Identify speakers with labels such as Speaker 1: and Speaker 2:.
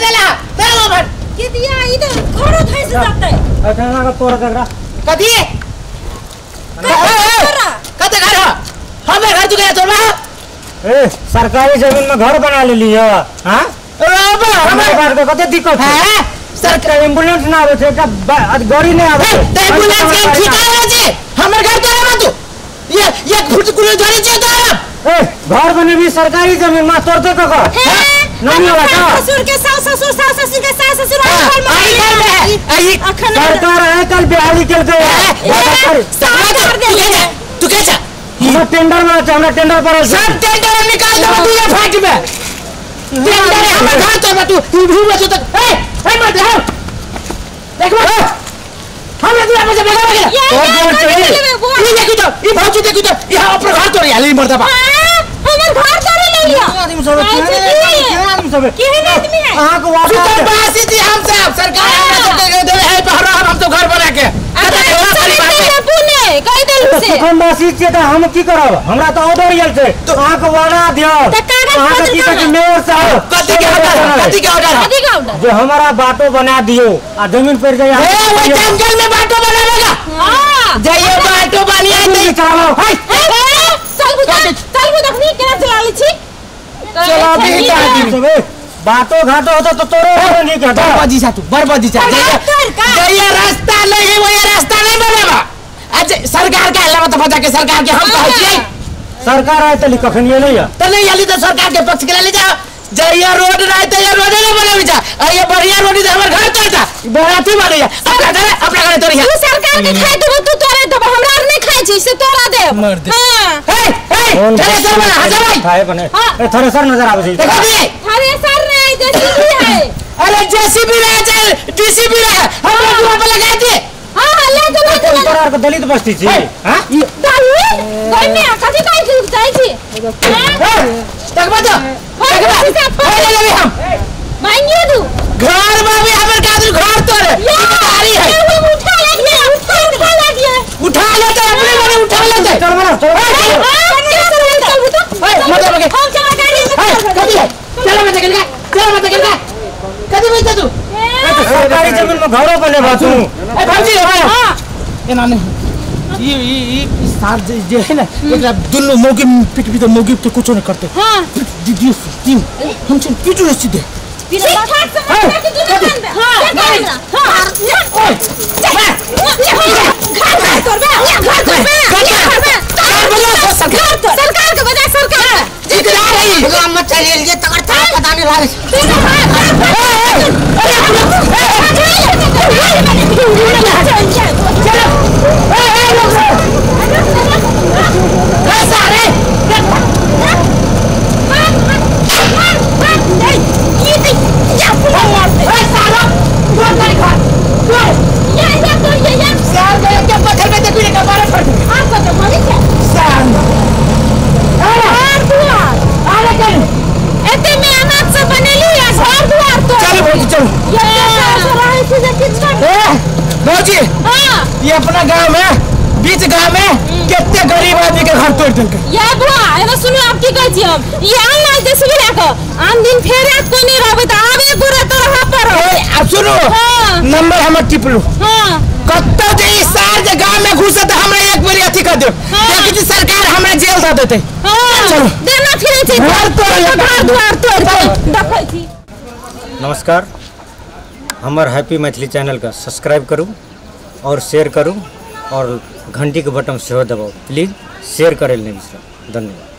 Speaker 1: देला तेरा भर
Speaker 2: के दिया इधर घरो थाई से जाते
Speaker 3: अच्छा ना का तोरा करा
Speaker 1: कदी कते घर हमें घर चुके तोरा
Speaker 3: ए सरकारी जमीन में घर बना ले लिया हां हमारे बात को कते दिक्कत है सरकार एम्बुलेंस ना आवे छै गाड़ी नहीं आवे
Speaker 1: ते एम्बुलेंस के ठिकाना जे हमर घर तोरा मत ये एक फुट कुलो जोड़ी छै तोरा
Speaker 3: ए घर बने भी सरकारी जमीन में तोड़ते को नहीं होला का
Speaker 2: ससुर के सास ससुर के सास ससुर
Speaker 1: आई घर में आई
Speaker 3: सरकार है कल बिहाली के
Speaker 2: सरकार दे
Speaker 1: तू कैसा
Speaker 3: हम टेंडर में हमरा टेंडर पर
Speaker 1: सब टेंडर निकाल दो तू ये फाट में टेंडर हमर घर तो तू भी बचो तक ए मत आओ देख मत हमने दूर से बेगा बेगा और जोर चाहिए ये देखो तो ये भाजू देखो तो ये अपना घर तोड़ याली मरदा बा
Speaker 2: हमर घर तोड़ ले लिया
Speaker 3: आदमी सब
Speaker 2: केहन आदमी है
Speaker 3: हां को वापस
Speaker 1: सुतर बासी थी हम सब सरकार हमरा दे है पहरा हम तो घर बना के
Speaker 2: पुणे कह देल से
Speaker 3: सुखम बासी के त हम की करब हमरा तो ऑर्डर यल छै अहाँ को वादा दियो अहाँ के की कहै मेयर साहब
Speaker 1: कथि के ऑर्डर
Speaker 3: जो हमारा बाटो बना दियो आ जमीन पर जाय
Speaker 1: ए वो जंगल में बाटो बनावेगा हां जाइए बाटो बनिया दे
Speaker 3: चलो हाय
Speaker 2: चल देखनी केना चला ली छी
Speaker 1: चलो भी का
Speaker 3: बाटो घाटो होता तो तोरे नहीं कहता
Speaker 1: बरबादी सा तू बरबादी सा जाइए रास्ता नहीं वो ये रास्ता नहीं बनेगा आज सरकार का अल्लाह मत बता के सरकार के हम कहै छियै
Speaker 3: सरकार आए तली कखन ये नहीं है
Speaker 1: तो नहीं आली तो सरकार के पक्ष के ले जाओ जइया रोड रहे तो ये रोड नहीं बनावी जा ये बढ़िया रोड से हमर घर तोड़ता बराती वाले अपना घर तोड़िया
Speaker 2: तू सरकार के खाए देबो तू तोरे देबो हमरा नहीं खाइ छी से तोरा दे
Speaker 1: हां ए थ्रेसर बना हजार भाई
Speaker 3: खाए बने ए थ्रेसर नजर आवे छै
Speaker 1: देखा दिए
Speaker 2: थ्रेसर नहीं जेसीबी है
Speaker 1: अरे जेसीबी रहे चाहे डीसीबी रहे हम दुआ पे लगा दिए
Speaker 2: हां ले दो
Speaker 3: सरकार को दलित बस्ती छी हां
Speaker 2: दलित कोई में कथि कहै छी जाइ छी
Speaker 1: देखबा तो ले हम
Speaker 2: मांगियो दू
Speaker 1: घर बाबे हमर कादर घर तोरे गाड़ी है
Speaker 2: उठा ले
Speaker 1: उठा ले तो अपने मने उठा ले
Speaker 3: चल बना चल
Speaker 1: मतलब के
Speaker 2: हम चला गाड़ी
Speaker 1: कथि है चलो मत निकल गया कथि बैठा तू
Speaker 3: सरकारी जमीन में घरो बने बातू
Speaker 1: ए भाजी हां ए नानी ये साथ जे है ना एकरा दुनु मौके पिट तो मौके तो कुछ नहीं करते
Speaker 2: हां
Speaker 1: दीदी हम चल पिटू रसी दे
Speaker 2: ठीक ठाक से मार के दुकान में हां सरकार के बजाय सरकार
Speaker 1: इकरा रही मत चलिए ये तगड़ था पता नहीं लागे ये अपना गांव में बीच गांव में कितने गरीब आदमी के घर तोड़ देलके
Speaker 2: ये बुआ एना सुनो आप की कहै छी हम ये ऑनलाइन जैसे भी लाके आन दिन फेरे कोई नहीं रहबे त आबे पूरा तो रहा पर
Speaker 1: अब सुनो नंबर हमर टिप लो
Speaker 2: हां
Speaker 1: कत्ता जे सार जे गांव में घुसे त हमरा एक बारी अथी कर दे देखि सरकार हमरा जेल द देते
Speaker 2: चलो देना फिरे छी घर द्वार तोड़ देखै छी।
Speaker 3: नमस्कार हमार हैप्पी मैथिली चैनल का सब्सक्राइब करूँ और शेयर करूँ और घंटी के बटन से दबाओ प्लीज़ शेयर करे नहीं बिसरा धन्यवाद।